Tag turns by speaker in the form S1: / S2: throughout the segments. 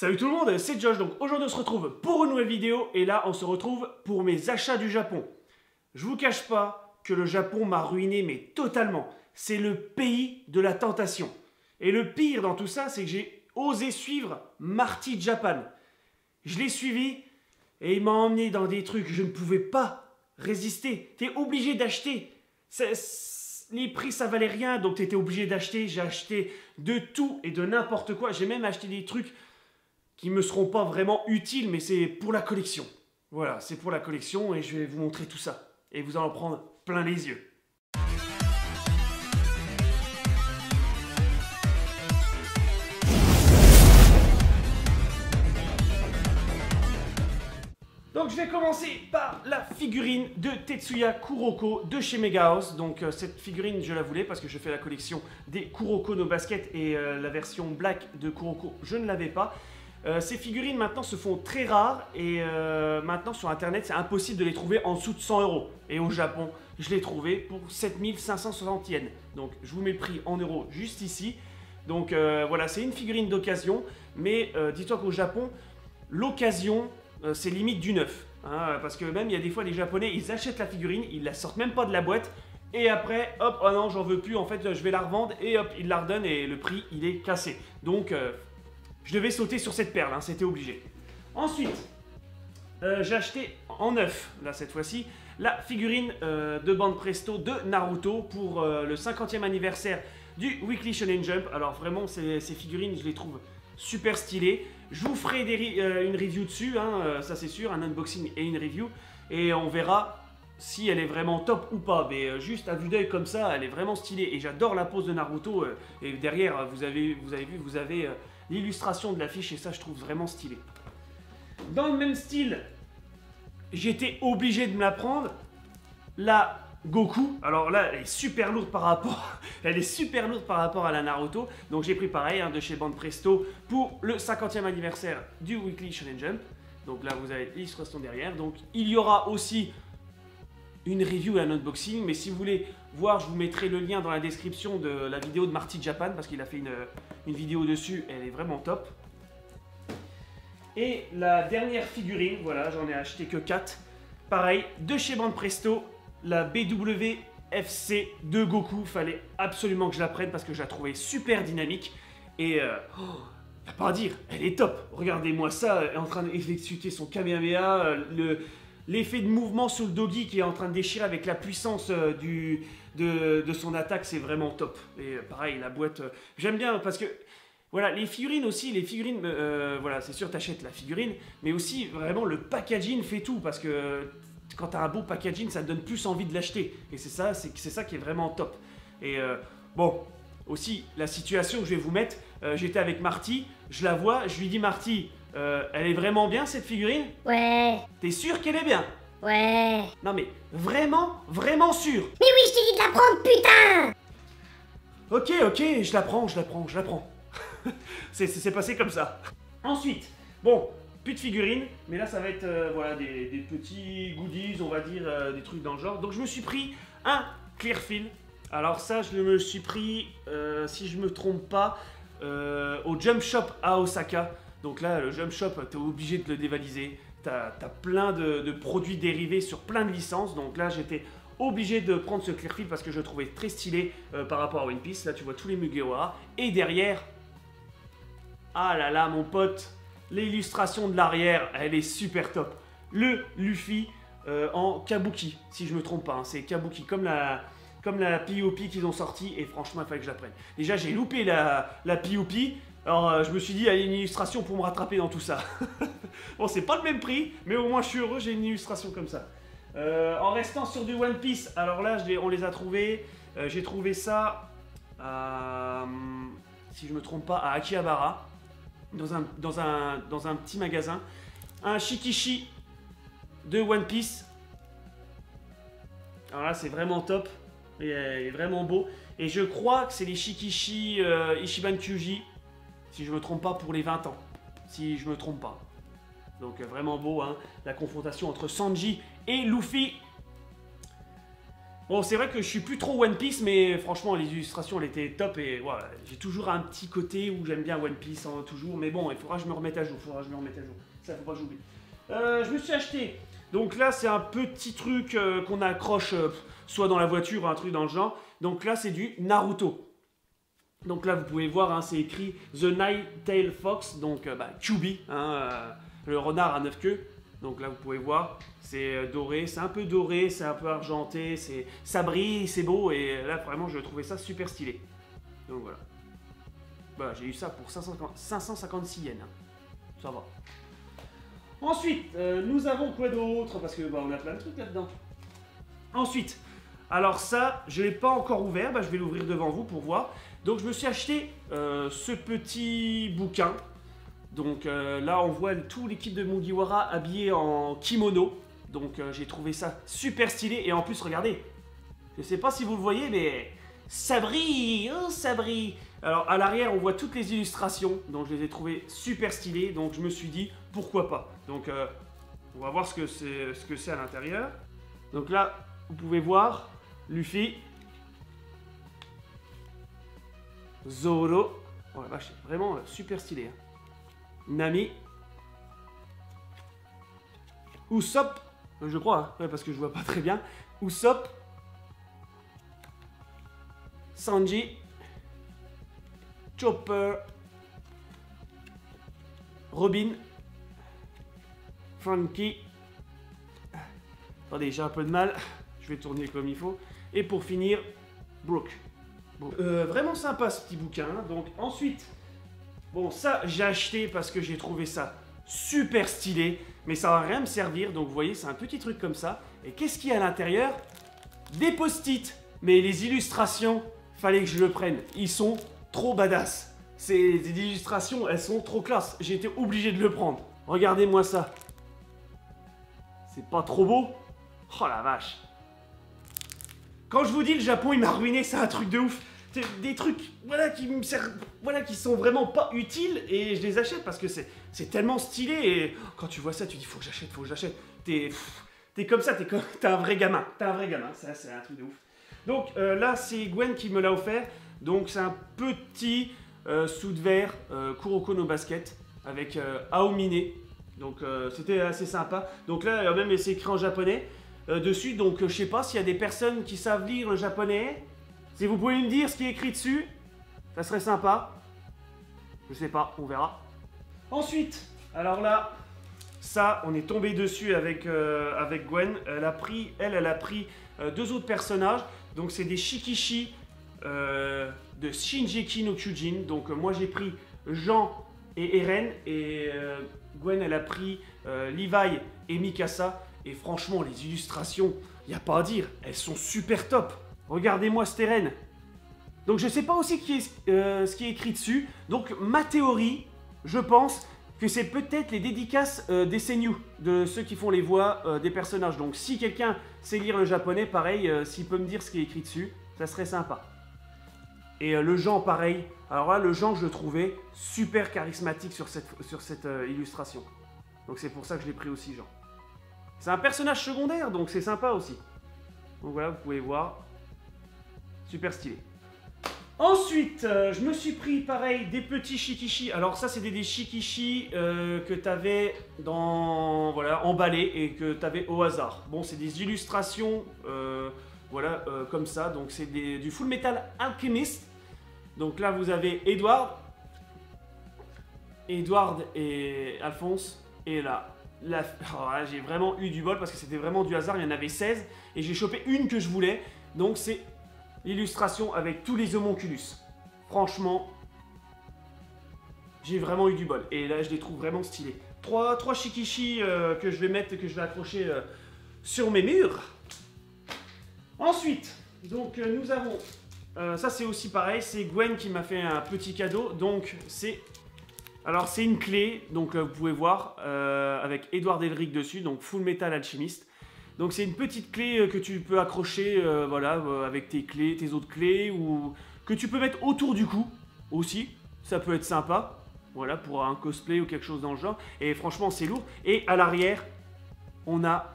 S1: Salut tout le monde, c'est Josh. Donc aujourd'hui on se retrouve pour une nouvelle vidéo et là on se retrouve pour mes achats du Japon. Je vous cache pas que le Japon m'a ruiné mais totalement. C'est le pays de la tentation. Et le pire dans tout ça, c'est que j'ai osé suivre Marty Japan. Je l'ai suivi et il m'a emmené dans des trucs que je ne pouvais pas résister. T'es obligé d'acheter. Les prix ça valait rien donc t'étais obligé d'acheter. J'ai acheté de tout et de n'importe quoi. J'ai même acheté des trucs qui me seront pas vraiment utiles, mais c'est pour la collection. Voilà, c'est pour la collection et je vais vous montrer tout ça. Et vous allez en prendre plein les yeux. Donc je vais commencer par la figurine de Tetsuya Kuroko de chez Mega House. Donc cette figurine je la voulais parce que je fais la collection des Kuroko no Basket et la version black de Kuroko je ne l'avais pas. Ces figurines maintenant se font très rares et maintenant sur internet c'est impossible de les trouver en dessous de 100 €. Et au Japon je l'ai trouvé pour 7560 yens. Donc je vous mets le prix en euros juste ici. Donc voilà, c'est une figurine d'occasion, mais dis-toi qu'au Japon l'occasion c'est limite du neuf. Hein, parce que même il y a des fois les Japonais ils achètent la figurine, ils la sortent même pas de la boîte. Et après, hop, oh non, j'en veux plus, en fait, je vais la revendre, et hop, ils la redonnent, et le prix, il est cassé. Donc, je devais sauter sur cette perle, hein, c'était obligé. Ensuite, j'ai acheté en neuf, là, cette fois-ci, la figurine de Bande Presto de Naruto pour le 50e anniversaire du Weekly Shonen Jump. Alors, vraiment, ces figurines, je les trouve super stylées. Je vous ferai une review dessus, hein, ça c'est sûr, un unboxing et une review. Et on verra si elle est vraiment top ou pas, mais juste à vue d'œil comme ça, elle est vraiment stylée. Et j'adore la pose de Naruto. Et derrière, vous avez l'illustration de l'affiche et ça, je trouve vraiment stylé. Dans le même style, j'étais obligé de me la prendre. La Goku. Alors là, elle est super lourde par rapport, à la Naruto. Donc j'ai pris pareil hein, de chez Bande Presto pour le 50e anniversaire du Weekly Shonen Jump. Donc là, vous avez l'illustration derrière. Donc il y aura aussi une review et un unboxing, mais si vous voulez voir, je vous mettrai le lien dans la description de la vidéo de Marty Japan, parce qu'il a fait une vidéo dessus, elle est vraiment top. Et la dernière figurine, voilà, j'en ai acheté que 4, pareil, de chez Bande Presto, la BWFC de Goku, fallait absolument que je la prenne, parce que je la trouvais super dynamique, et y a pas à dire, elle est top, regardez-moi ça, elle est en train d'exécuter son Kamehameha, l'effet de mouvement sur le Dogi qui est en train de déchirer avec la puissance de son attaque, c'est vraiment top. Et pareil, la boîte, j'aime bien parce que, voilà, les figurines aussi, voilà, c'est sûr, t'achètes la figurine, mais aussi, vraiment, le packaging fait tout, parce que quand t'as un beau packaging, ça te donne plus envie de l'acheter. Et c'est ça qui est vraiment top. Et bon, aussi, la situation que je vais vous mettre, j'étais avec Marty, je la vois, je lui dis, Marty, elle est vraiment bien cette figurine?
S2: Ouais.
S1: T'es sûr qu'elle est bien?
S2: Ouais.
S1: Non mais, vraiment, vraiment sûr?
S2: Mais oui, je t'ai dit de la prendre, putain!
S1: Ok, je la prends. C'est passé comme ça. Ensuite, bon, plus de figurines, mais là ça va être voilà, des petits goodies, on va dire, des trucs dans le genre. Donc je me suis pris un Clearfield. Alors ça, je me suis pris, si je me trompe pas, au Jump Shop à Osaka. Donc là, le Jump Shop, t'es obligé de le dévaliser. T'as plein de produits dérivés sur plein de licences. Donc là, j'étais obligé de prendre ce Clearfield parce que je le trouvais très stylé par rapport à One Piece. Là, tu vois tous les Mugiwara. Et derrière, ah là là, mon pote, l'illustration de l'arrière, elle est super top. Le Luffy en Kabuki, si je me trompe pas. Hein, c'est Kabuki, comme la POP qu'ils ont sorti. Et franchement, il fallait que je la prenne. Déjà, j'ai loupé la POP. Alors je me suis dit, il y a une illustration pour me rattraper dans tout ça. Bon, c'est pas le même prix, mais au moins je suis heureux, j'ai une illustration comme ça. En restant sur du One Piece, alors là, on les a trouvés. J'ai trouvé ça, si je me trompe pas, à Akihabara, dans un petit magasin. Un Shikishi de One Piece. Alors là, c'est vraiment top. Il est vraiment beau. Et je crois que c'est les Shikishi Ichiban Kyuji. Si je me trompe pas, pour les 20 ans. Si je me trompe pas. Donc vraiment beau, hein, la confrontation entre Sanji et Luffy. Bon, c'est vrai que je suis plus trop One Piece, mais franchement, les illustrations, elles étaient top. Et voilà, j'ai toujours un petit côté où j'aime bien One Piece, hein, toujours. Mais bon, il faudra que je me remette à jour. Ça, faut pas que j'oublie. Je me suis acheté. Donc là, c'est un petit truc qu'on accroche soit dans la voiture, un truc dans le genre. Donc là, c'est du Naruto. Donc là, vous pouvez voir, hein, c'est écrit The Nine-Tailed Fox, donc Kyuubi, hein, le renard à 9 queues. Donc là, vous pouvez voir, c'est doré, c'est un peu doré, c'est un peu argenté, ça brille, c'est beau, et là, vraiment, je trouvais ça super stylé. Donc voilà. Voilà, j'ai eu ça pour 556 yens. Hein. Ça va. Ensuite, nous avons quoi d'autre? Parce que on a plein de trucs là-dedans. Ensuite, alors ça, je ne l'ai pas encore ouvert, je vais l'ouvrir devant vous pour voir. Donc je me suis acheté ce petit bouquin. Donc là, on voit tout l'équipe de Mugiwara habillée en kimono. Donc j'ai trouvé ça super stylé. Et en plus, regardez, je ne sais pas si vous le voyez, mais ça brille, oh, ça brille. Alors à l'arrière, on voit toutes les illustrations. Donc je les ai trouvées super stylées. Donc je me suis dit, pourquoi pas. Donc on va voir ce que c'est à l'intérieur. Donc là, vous pouvez voir Luffy, Zoro. Oh la vache, vraiment super stylé. Hein. Nami, Usopp, je crois, hein, ouais, parce que je vois pas très bien. Usopp, Sanji, Chopper, Robin, Franky. Attendez, j'ai un peu de mal. Je vais tourner comme il faut. Et pour finir, Brook. Bon. Vraiment sympa ce petit bouquin. Donc ensuite, bon ça j'ai acheté parce que j'ai trouvé ça super stylé. Mais ça va rien me servir. Donc vous voyez, c'est un petit truc comme ça. Et qu'est-ce qu'il y a à l'intérieur? Des post-it. Mais les illustrations, fallait que je le prenne. Ils sont trop badass. Ces illustrations, elles sont trop classe. J'ai été obligé de le prendre. Regardez-moi ça. C'est pas trop beau? Oh la vache. Quand je vous dis le Japon il m'a ruiné, c'est un truc de ouf. Des trucs voilà, qui me servent, voilà, qui sont vraiment pas utiles et je les achète parce que c'est tellement stylé et quand tu vois ça tu dis faut que j'achète. T'es comme ça, t'es un vrai gamin. Ça c'est un truc de ouf. Donc là c'est Gwen qui me l'a offert. Donc c'est un petit sous de verre Kuroko no Basket avec Aomine. Donc c'était assez sympa. Donc là même c'est écrit en japonais. Dessus, donc je sais pas s'il y a des personnes qui savent lire le japonais. Si vous pouvez me dire ce qui est écrit dessus, ça serait sympa. Je sais pas, on verra. Ensuite, alors là, ça, on est tombé dessus avec Gwen. Elle a pris deux autres personnages. Donc c'est des Shikishi de Shinjeki no Kyojin. Donc moi j'ai pris Jean et Eren et Gwen elle a pris Levi et Mikasa. Et franchement, les illustrations, il n'y a pas à dire, elles sont super top. Regardez-moi cette Eren. Donc je sais pas aussi ce qui est écrit dessus. Donc ma théorie, je pense que c'est peut-être les dédicaces des seiyuu, de ceux qui font les voix des personnages. Donc si quelqu'un sait lire le japonais, pareil, s'il peut me dire ce qui est écrit dessus, ça serait sympa. Et le Jean, pareil. Alors là, le Jean, je le trouvais super charismatique sur cette illustration. Donc c'est pour ça que je l'ai pris aussi, Jean. C'est un personnage secondaire, donc c'est sympa aussi. Donc voilà, vous pouvez voir. Super stylé. Ensuite, je me suis pris, pareil, des petits shikishi. Alors ça, c'est des shikishi que tu avais emballés et que tu avais au hasard. Bon, c'est des illustrations, comme ça. Donc c'est du Full Metal Alchemist. Donc là, vous avez Edward et Alphonse. Et là, j'ai vraiment eu du bol parce que c'était vraiment du hasard. Il y en avait 16 et j'ai chopé une que je voulais. Donc c'est l'illustration avec tous les homonculus. Franchement, j'ai vraiment eu du bol. Et là, je les trouve vraiment stylés. Trois shikishi que je vais mettre, que je vais accrocher sur mes murs. Ensuite, donc nous avons... ça c'est aussi pareil, c'est Gwen qui m'a fait un petit cadeau. Donc c'est... Alors c'est une clé, donc vous pouvez voir, avec Edward Elric dessus, donc Full Metal Alchemist. Donc c'est une petite clé que tu peux accrocher, avec tes autres clés, ou que tu peux mettre autour du cou, aussi. Ça peut être sympa, voilà, pour un cosplay ou quelque chose dans le genre. Et franchement c'est lourd. Et à l'arrière, on a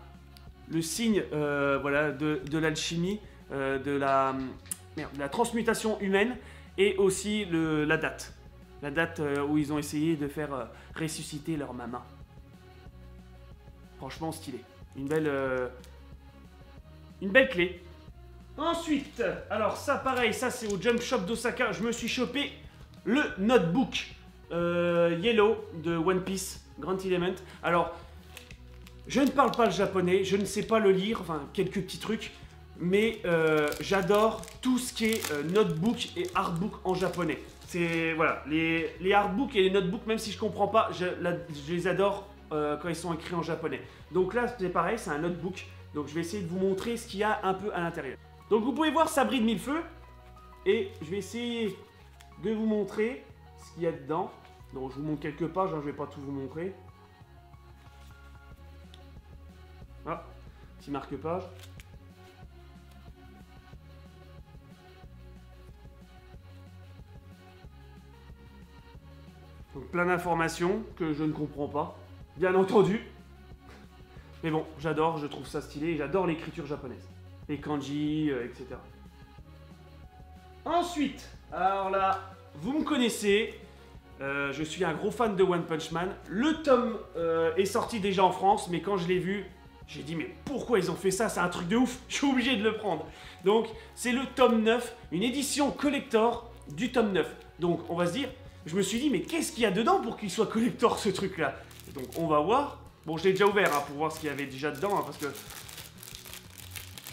S1: le signe, de l'alchimie, de la transmutation humaine et aussi la date. La date où ils ont essayé de faire ressusciter leur maman. Franchement stylé. Une belle clé. Ensuite, alors ça pareil, ça c'est au Jump Shop d'Osaka. Je me suis chopé le notebook Yellow de One Piece Grand Element. Alors, je ne parle pas le japonais, je ne sais pas le lire, enfin quelques petits trucs. Mais j'adore tout ce qui est notebook et artbook en japonais. C'est voilà, les artbooks et les notebooks, même si je comprends pas, je les adore quand ils sont écrits en japonais. Donc là, c'est pareil, c'est un notebook. Donc je vais essayer de vous montrer ce qu'il y a un peu à l'intérieur. Donc vous pouvez voir, ça brille de mille feux. Et je vais essayer de vous montrer ce qu'il y a dedans. Donc je vous montre quelques pages, hein, je vais pas tout vous montrer. Ah, petit marque-page. Donc plein d'informations que je ne comprends pas, bien entendu. Mais bon, j'adore, je trouve ça stylé et j'adore l'écriture japonaise. Les kanji, etc. Ensuite, alors là, vous me connaissez, je suis un gros fan de One Punch Man. Le tome est sorti déjà en France, mais quand je l'ai vu, j'ai dit mais pourquoi ils ont fait ça? C'est un truc de ouf, je suis obligé de le prendre. Donc c'est le tome 9, une édition collector du tome 9. Donc on va se dire, je me suis dit mais qu'est-ce qu'il y a dedans pour qu'il soit collector ce truc là? Donc on va voir. Bon, je l'ai déjà ouvert hein, pour voir ce qu'il y avait déjà dedans, hein, parce que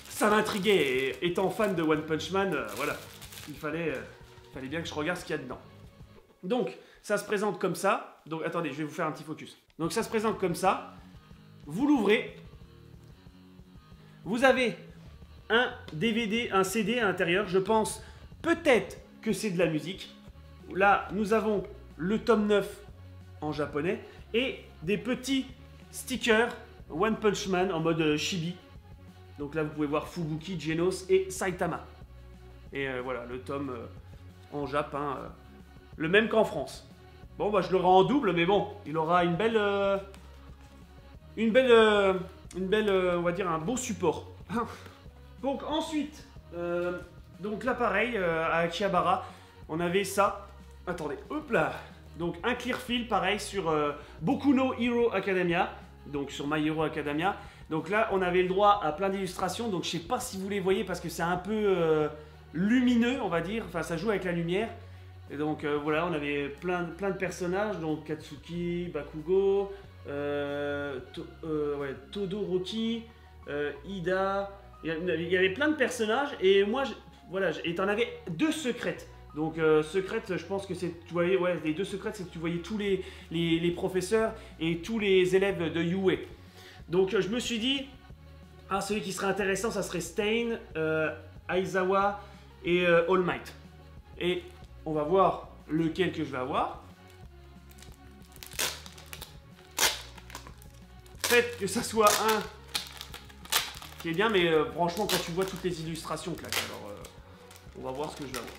S1: ça m'intriguait. Et étant fan de One Punch Man, voilà, il fallait bien que je regarde ce qu'il y a dedans. Donc, ça se présente comme ça. Donc, attendez, je vais vous faire un petit focus. Donc, ça se présente comme ça. Vous l'ouvrez. Vous avez un DVD, un CD à l'intérieur. Je pense peut-être que c'est de la musique. Là, nous avons le tome 9 en japonais et des petits stickers One Punch Man en mode chibi. Donc là, vous pouvez voir Fubuki, Genos et Saitama. Et voilà, le tome en Jap, hein, le même qu'en France. Bon, bah je l'aurai en double, mais bon, il aura une belle, on va dire un beau support. Donc ensuite, donc là pareil, à Akihabara, on avait ça. Attendez, hop là. Donc un clear fill pareil sur Boku no Hero Academia, donc sur My Hero Academia. Donc là on avait le droit à plein d'illustrations, donc je sais pas si vous les voyez parce que c'est un peu lumineux on va dire, enfin ça joue avec la lumière. Et donc voilà, on avait plein de personnages, donc Katsuki, Bakugo, Todoroki, Ida, il y avait plein de personnages et moi, voilà, et t'en avais 2 secrètes. Donc secrète, je pense que c'est, tu voyais, ouais, les 2 secrètes, c'est que tu voyais tous les professeurs et tous les élèves de Yue. Donc je me suis dit, ah, celui qui serait intéressant, ça serait Stain, Aizawa et All Might. Et on va voir lequel que je vais avoir. Peut-être que ça soit un qui est bien, mais franchement, quand tu vois toutes les illustrations, claque. Alors, on va voir ce que je vais avoir.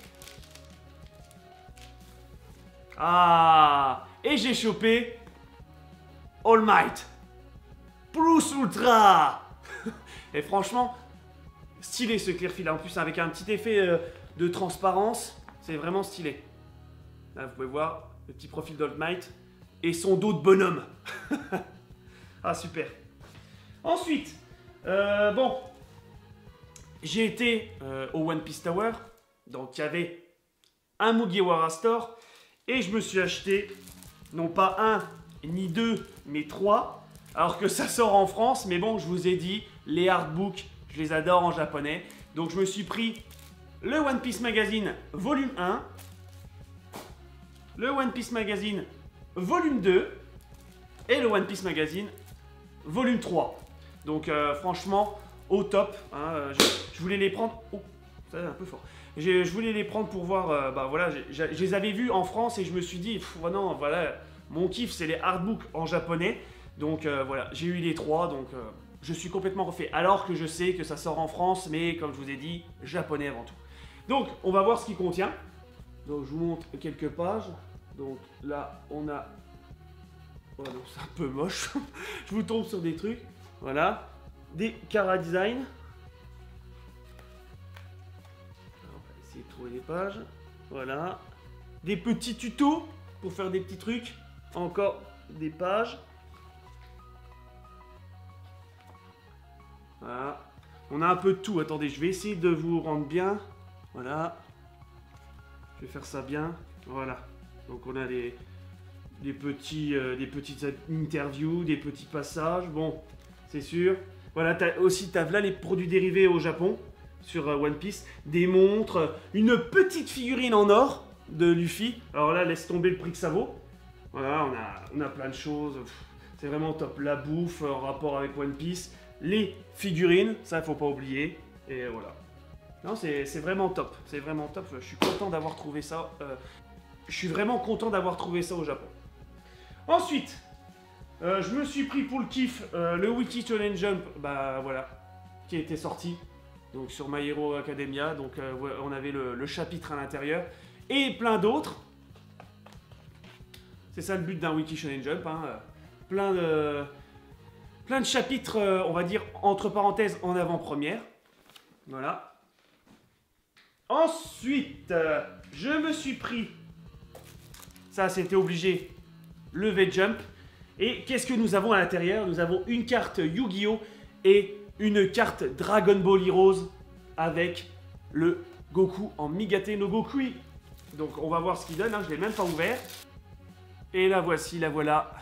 S1: Ah, et j'ai chopé All Might Plus Ultra. Et franchement, stylé ce clear fill. En plus, avec un petit effet de transparence, c'est vraiment stylé. Là, vous pouvez voir le petit profil d'All Might et son dos de bonhomme. Ah, super. Ensuite, bon, j'ai été au One Piece Tower. Donc, il y avait un Mugiwara Store. Et je me suis acheté, non pas 1 ni 2, mais 3. Alors que ça sort en France. Mais bon, je vous ai dit, les artbooks, je les adore en japonais. Donc, je me suis pris le One Piece Magazine volume 1. Le One Piece Magazine volume 2. Et le One Piece Magazine volume 3. Donc, franchement, au top. Hein, je voulais les prendre... Oh, ça c'est un peu fort. Je voulais les prendre pour voir, bah voilà, je les avais vus en France et je me suis dit, non, voilà, mon kiff c'est les artbooks en japonais. Donc voilà, j'ai eu les 3, donc je suis complètement refait. Alors que je sais que ça sort en France, mais comme je vous ai dit, japonais avant tout. Donc on va voir ce qu'il contient. Donc je vous montre quelques pages. Donc là on a... Oh non, c'est un peu moche. Je vous tombe sur des trucs. Voilà. Des Kara Design. trouver des pages. Voilà. Des petits tutos pour faire des petits trucs. Encore des pages. Voilà. On a un peu de tout. Attendez, je vais essayer de vous rendre bien. Voilà. Je vais faire ça bien. Voilà. Donc on a des petites interviews, des petits passages. Bon, c'est sûr. Voilà, t'as là les produits dérivés au Japon sur One Piece. Des montres, une petite figurine en or de Luffy. Alors là, laisse tomber le prix que ça vaut. Voilà, on a plein de choses. C'est vraiment top. La bouffe en rapport avec One Piece. Les figurines, ça, il faut pas oublier. Et voilà. Non, c'est vraiment top. C'est vraiment top. Je suis content d'avoir trouvé ça. Je suis vraiment content d'avoir trouvé ça au Japon. Ensuite, je me suis pris pour le kiff le Wiki Shonen Jump, bah voilà, qui était sorti donc sur My Hero Academia. Donc on avait le chapitre à l'intérieur et plein d'autres. C'est ça le but d'un Wiki Shonen Jump, hein, plein de chapitres, on va dire entre parenthèses en avant-première. Voilà. Ensuite, je me suis pris, ça c'était obligé, le V-Jump. Et qu'est-ce que nous avons à l'intérieur? Nous avons une carte Yu-Gi-Oh! Et une carte Dragon Ball Heroes avec le Goku en Migate no Gokui. Donc on va voir ce qu'il donne, hein, je ne l'ai même pas ouvert. Et la voici, la voilà.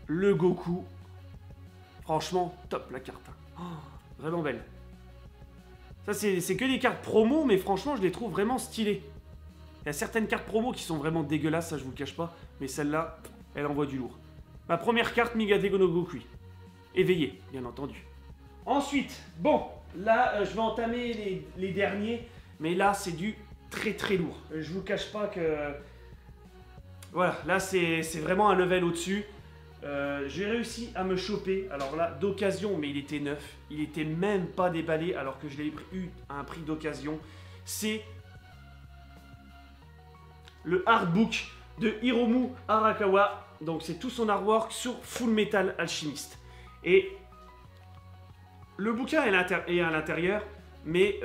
S1: Le Goku. Franchement, top la carte. Oh, vraiment belle. Ça c'est que des cartes promo, mais franchement je les trouve vraiment stylées. Il y a certaines cartes promo qui sont vraiment dégueulasses, ça je vous le cache pas. Mais celle-là, elle envoie du lourd. Ma première carte, Migate no Gokui. Éveillé, bien entendu. Ensuite, bon, là, je vais entamer les derniers. Mais là, c'est du très très lourd. Je vous cache pas que... Voilà, là, c'est vraiment un level au-dessus. J'ai réussi à me choper. Alors là, d'occasion, mais il était neuf. Il était même pas déballé alors que je l'ai eu à un prix d'occasion. C'est le artbook de Hiromu Arakawa. Donc c'est tout son artwork sur Full Metal Alchemist. Et le bouquin est à l'intérieur, mais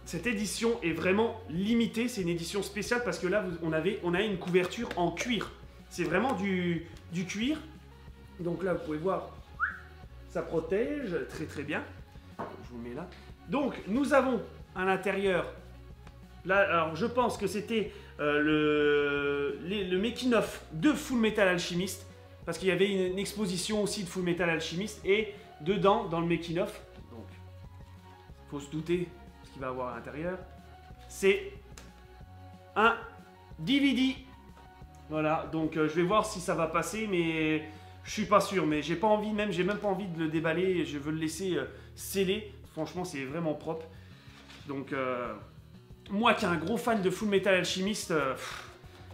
S1: cette édition est vraiment limitée. C'est une édition spéciale parce que là, on a une couverture en cuir. C'est vraiment du cuir. Donc là, vous pouvez voir, ça protège très très bien. Je vous le mets là. Donc nous avons à l'intérieur, là, alors je pense que c'était le making-of de Full Metal Alchemist, parce qu'il y avait une exposition aussi de Full Metal Alchemist, et dedans, dans le making-of, donc faut se douter ce qu'il va avoir à l'intérieur, c'est un DVD. Voilà, donc je vais voir si ça va passer, mais je suis pas sûr, mais j'ai pas envie, j'ai même pas envie de le déballer, je veux le laisser scellé. Franchement, c'est vraiment propre. Donc moi qui est un gros fan de Full Metal Alchemist,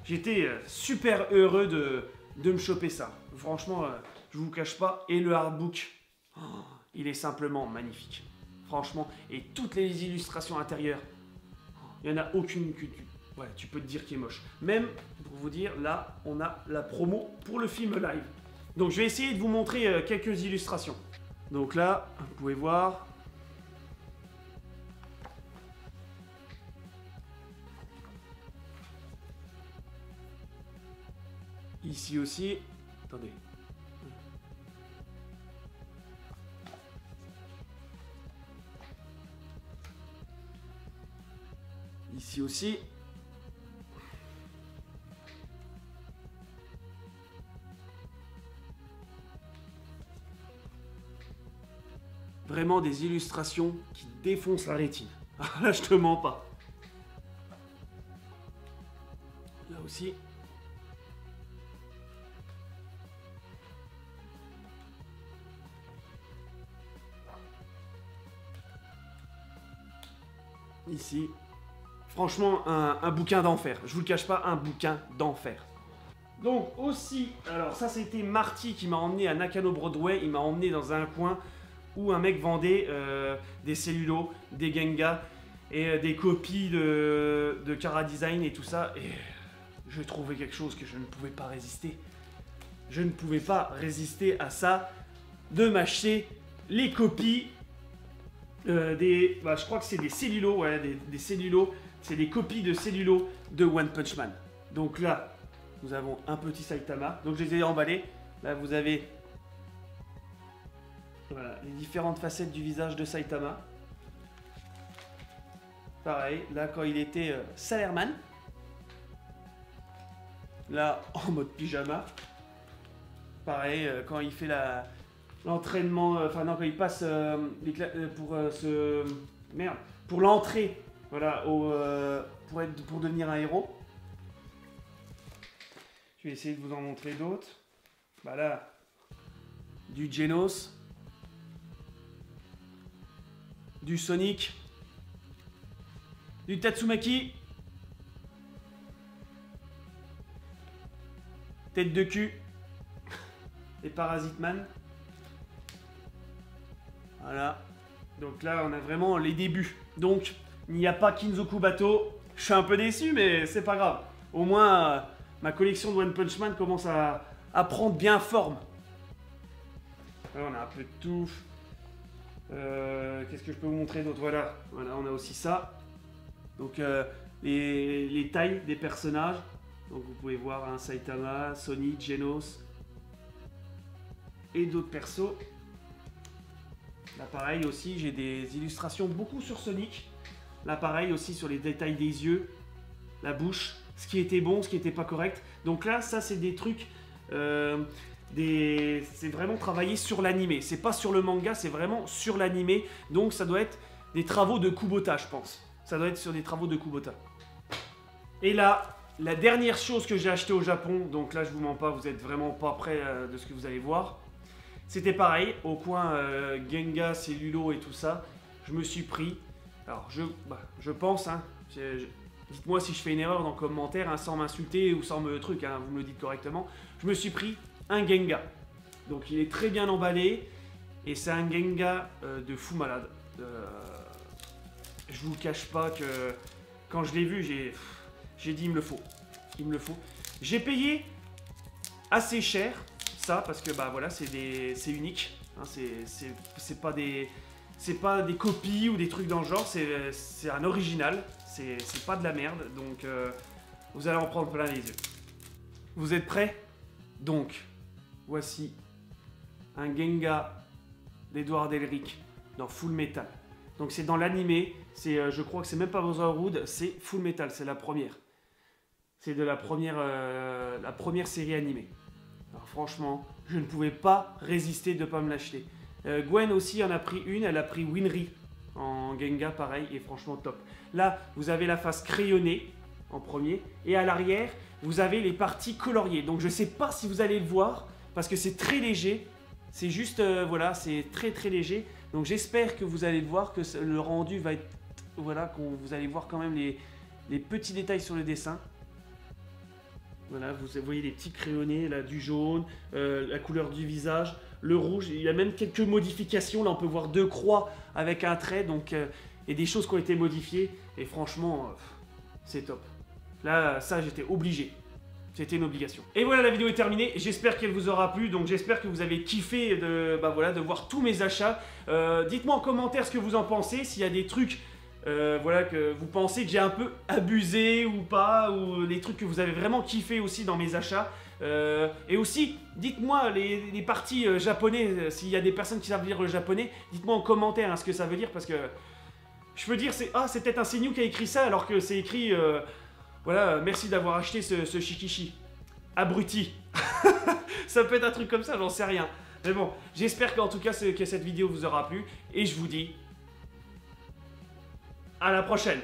S1: j'étais super heureux de me choper ça. Franchement, je vous cache pas. Et le artbook, oh, il est simplement magnifique. Franchement, et toutes les illustrations intérieures, il n'y en a aucune que voilà, tu peux te dire qu'il est moche. Même, pour vous dire, là, on a la promo pour le film live. Donc je vais essayer de vous montrer quelques illustrations. Donc là, vous pouvez voir... Ici aussi, attendez. Ici aussi. Vraiment des illustrations qui défoncent la rétine. Là, je te mens pas. Là aussi. Ici. Franchement, un bouquin d'enfer. Je vous le cache pas, un bouquin d'enfer. Donc aussi, alors ça c'était Marty qui m'a emmené à Nakano Broadway. Il m'a emmené dans un coin où un mec vendait des cellulos, des Genga et des copies de Kara Design et tout ça. Et je trouvais quelque chose que je ne pouvais pas résister. Je ne pouvais pas résister à ça, de m'acheter les copies je crois que c'est des cellulos, ouais, des cellulos. C'est des copies de cellulos de One Punch Man. Donc là, nous avons un petit Saitama. Donc je les ai emballés. Là, vous avez voilà, les différentes facettes du visage de Saitama. Pareil, là quand il était Sailorman. Là, en mode pyjama. Pareil, quand il fait l'entraînement, enfin non, quand il passe pour l'entrée, voilà, pour devenir un héros. Je vais essayer de vous en montrer d'autres. Bah là, du Genos, du Sonic, du Tatsumaki, tête de cul, et Parasite Man. Voilà. Donc là, on a vraiment les débuts. Donc, il n'y a pas Kinzoku Bato. Je suis un peu déçu, mais c'est pas grave. Au moins, ma collection de One Punch Man commence à prendre bien forme. Là, on a un peu de tout. Qu'est-ce que je peux vous montrer d'autre? Voilà, on a aussi ça. Donc, les tailles des personnages. Donc, vous pouvez voir un Saitama, Sonic, Genos et d'autres persos. Là, pareil aussi, j'ai des illustrations beaucoup sur Sonic. Là, pareil aussi sur les détails des yeux, la bouche, ce qui était bon, ce qui n'était pas correct. Donc là, ça, c'est des trucs... c'est vraiment travaillé sur l'animé. C'est pas sur le manga, c'est vraiment sur l'animé. Donc ça doit être des travaux de Kubota, je pense. Ça doit être sur des travaux de Kubota. Et là, la dernière chose que j'ai acheté au Japon, donc là, je vous mens pas, vous êtes vraiment pas près de ce que vous allez voir. C'était pareil, au coin Genga, Cellulo et tout ça, je me suis pris, alors je pense, hein, dites-moi si je fais une erreur dans le commentaire, hein, sans m'insulter ou sans me truc, hein, vous me le dites correctement, je me suis pris un Genga. Donc il est très bien emballé, et c'est un Genga de fou malade. Je vous cache pas que quand je l'ai vu, j'ai dit il me le faut. Il me le faut. J'ai payé assez cher. Ça, parce que bah voilà, c'est unique, hein, c'est pas des copies ou des trucs dans le genre, c'est un original, c'est pas de la merde, donc vous allez en prendre plein les yeux. Vous êtes prêts? Donc, voici un Genga d'Edouard Elric dans Full Metal. Donc c'est dans l'animé, je crois que c'est même pas Brotherhood, c'est Full Metal, c'est la première. C'est de la première série animée. Alors franchement, je ne pouvais pas résister de ne pas me l'acheter. Gwen aussi en a pris une, elle a pris Winry en Genga pareil, et franchement top. Là, vous avez la face crayonnée en premier, et à l'arrière, vous avez les parties coloriées. Donc je ne sais pas si vous allez le voir, parce que c'est très léger, c'est juste, voilà, c'est très très léger. Donc j'espère que vous allez le voir, que le rendu va être, voilà, que vous allez voir quand même les petits détails sur le dessin. Voilà, vous voyez les petits crayonnés, là, du jaune, la couleur du visage, le rouge. Il y a même quelques modifications. Là, on peut voir 2 croix avec un trait. Donc, et des choses qui ont été modifiées. Et franchement, c'est top. Là, ça, j'étais obligé. C'était une obligation. Et voilà, la vidéo est terminée. J'espère qu'elle vous aura plu. Donc, j'espère que vous avez kiffé de voir tous mes achats. Dites-moi en commentaire ce que vous en pensez. S'il y a des trucs... voilà, que vous pensez que j'ai un peu abusé ou pas, ou les trucs que vous avez vraiment kiffé aussi dans mes achats. Et aussi, dites-moi les parties japonais, s'il y a des personnes qui savent lire le japonais, dites-moi en commentaire hein, ce que ça veut dire, parce que je peux dire, c'est peut-être un Seiyuu qui a écrit ça, alors que c'est écrit, voilà, merci d'avoir acheté ce Shikishi. Abruti. Ça peut être un truc comme ça, j'en sais rien. Mais bon, j'espère qu'en tout cas, que cette vidéo vous aura plu, et je vous dis... à la prochaine!